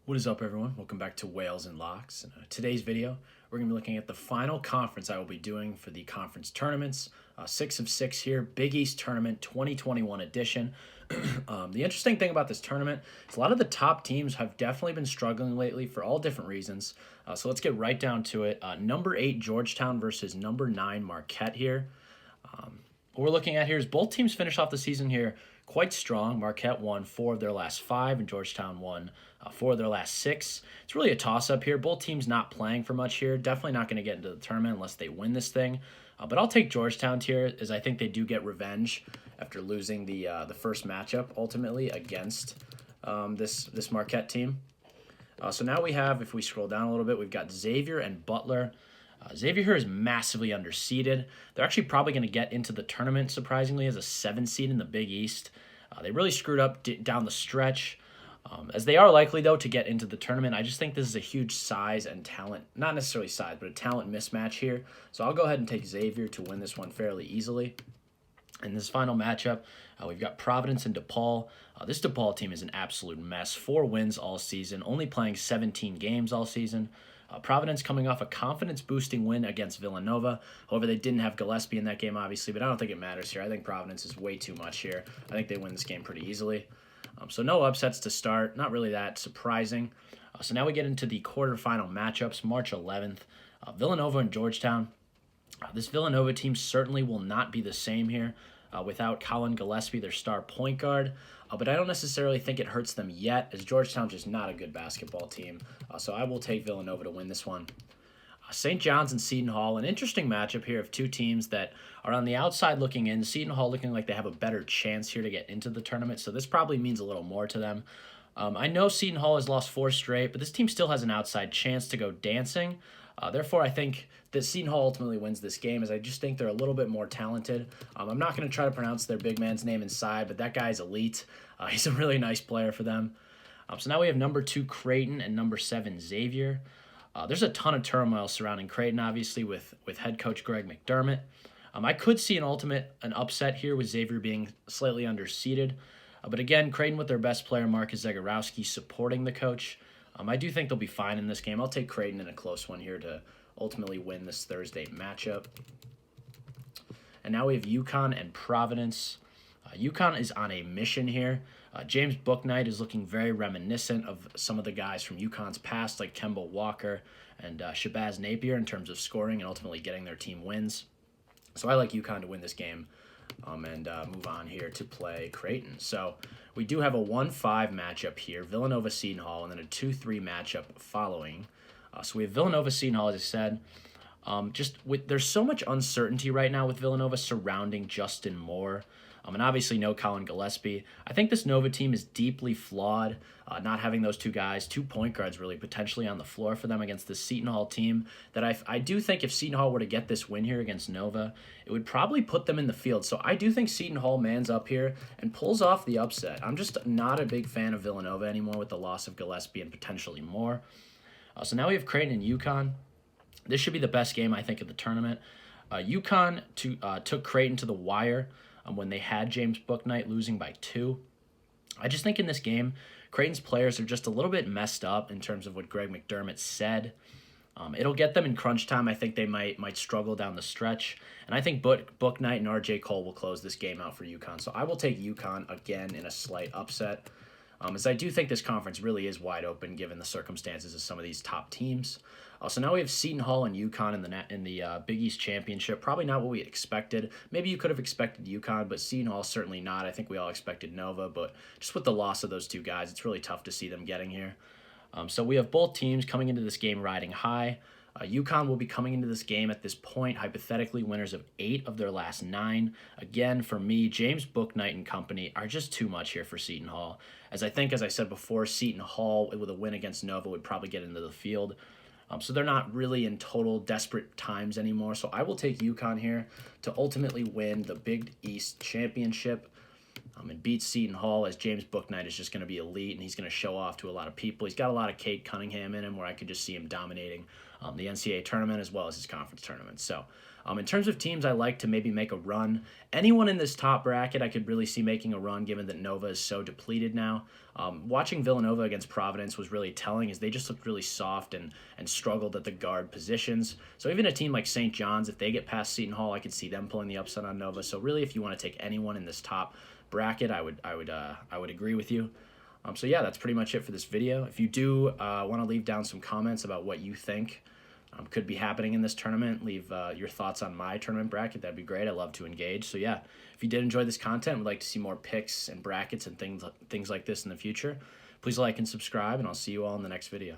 What is up, everyone? Welcome back to Whales and Locks. In today's video, we're going to be looking at the final conference I will be doing for the conference tournaments. 6 of 6 here, Big East Tournament 2021 edition. The interesting thing about this tournament is a lot of the top teams have definitely been struggling lately for all different reasons. So let's get right down to it. Number 8, Georgetown versus number 9, Marquette here. What we're looking at here is both teams finish off the season here quite strong. Marquette won 4 of their last 5, and Georgetown won 4 of their last 6. It's really a toss-up here. Both teams not playing for much here. Definitely not going to get into the tournament unless they win this thing. But I'll take Georgetown here, as I think they do get revenge after losing the first matchup ultimately against this Marquette team. So now we have, if we scroll down a little bit, we've got Xavier and Butler. Xavier here is massively underseeded. They're actually probably going to get into the tournament, surprisingly, as a 7 seed in the Big East. They really screwed up down the stretch. As they are likely, though, to get into the tournament, I just think this is a huge size and talent, not necessarily size, but a talent mismatch here. So I'll go ahead and take Xavier to win this one fairly easily. In this final matchup, we've got Providence and DePaul. This DePaul team is an absolute mess. 4 wins all season, only playing 17 games all season. Providence coming off a confidence-boosting win against Villanova. However, they didn't have Gillespie in that game, obviously, but I don't think it matters here. I think Providence is way too much here. I think they win this game pretty easily. So no upsets to start. Not really that surprising. So now we get into the quarterfinal matchups, March 11th. Villanova and Georgetown. This Villanova team certainly will not be the same here without Colin Gillespie, their star point guard. But I don't necessarily think it hurts them yet, as Georgetown's just not a good basketball team. So I will take Villanova to win this one. St. John's and Seton Hall, an interesting matchup here of two teams that are on the outside looking in. Seton Hall looking like they have a better chance here to get into the tournament, so this probably means a little more to them. I know Seton Hall has lost 4 straight, but this team still has an outside chance to go dancing. Therefore, I think that Seton Hall ultimately wins this game, as I just think they're a little bit more talented. I'm not going to try to pronounce their big man's name inside, but that guy's elite. He's a really nice player for them. So now we have number 2 Creighton and number 7 Xavier. There's a ton of turmoil surrounding Creighton, obviously, with head coach Greg McDermott. I could see an upset here with Xavier being slightly underseeded. But again, Creighton with their best player, Marcus Zagorowski, supporting the coach. I do think they'll be fine in this game. I'll take Creighton in a close one here to ultimately win this Thursday matchup. And now we have UConn and Providence. UConn is on a mission here. James Bouknight is looking very reminiscent of some of the guys from UConn's past, like Kemba Walker and Shabazz Napier, in terms of scoring and ultimately getting their team wins. So I like UConn to win this game and move on here to play Creighton. So we do have a 1-5 matchup here, Villanova-Seton Hall, and then a 2-3 matchup following. So we have Villanova-Seton Hall, as I said. There's so much uncertainty right now with Villanova surrounding Justin Moore. And obviously no Colin Gillespie. I think this Nova team is deeply flawed, not having those 2 guys, 2 point guards really potentially on the floor for them against the Seton Hall team. That I do think if Seton Hall were to get this win here against Nova, it would probably put them in the field. So I do think Seton Hall mans up here and pulls off the upset. I'm just not a big fan of Villanova anymore with the loss of Gillespie and potentially more. So now we have Creighton and UConn. This should be the best game, I think, of the tournament. UConn took Creighton to the wire when they had James Bouknight, losing by 2. I just think in this game, Creighton's players are just a little bit messed up in terms of what Greg McDermott said. It'll get them in crunch time. I think they might struggle down the stretch. And I think Bouknight and R.J. Cole will close this game out for UConn. So I will take UConn again in a slight upset. As I do think this conference really is wide open given the circumstances of some of these top teams. So now we have Seton Hall and UConn in the Big East Championship. Probably not what we expected. Maybe you could have expected UConn, but Seton Hall certainly not. I think we all expected Nova, but just with the loss of those 2 guys, it's really tough to see them getting here. So we have both teams coming into this game riding high. UConn will be coming into this game at this point, hypothetically, winners of 8 of their last 9. Again, for me, James Bouknight and company are just too much here for Seton Hall. As I said before, Seton Hall, with a win against Nova, would probably get into the field. So they're not really in total desperate times anymore. So I will take UConn here to ultimately win the Big East Championship and beat Seton Hall, as James Bouknight is just going to be elite, and he's going to show off to a lot of people. He's got a lot of Cade Cunningham in him, where I could just see him dominating the NCAA tournament as well as his conference tournament. So In terms of teams I like to maybe make a run, anyone in this top bracket I could really see making a run given that Nova is so depleted now. Watching Villanova against Providence was really telling as they just looked really soft and struggled at the guard positions. So even a team like St. John's, if they get past Seton Hall, I could see them pulling the upset on Nova. So really, if you want to take anyone in this top bracket, I would agree with you. So yeah, that's pretty much it for this video. If you do want to leave down some comments about what you think could be happening in this tournament, leave your thoughts on my tournament bracket. That'd be great. I love to engage. So yeah, if you did enjoy this content, would like to see more picks and brackets and things like this in the future, please like and subscribe, and I'll see you all in the next video.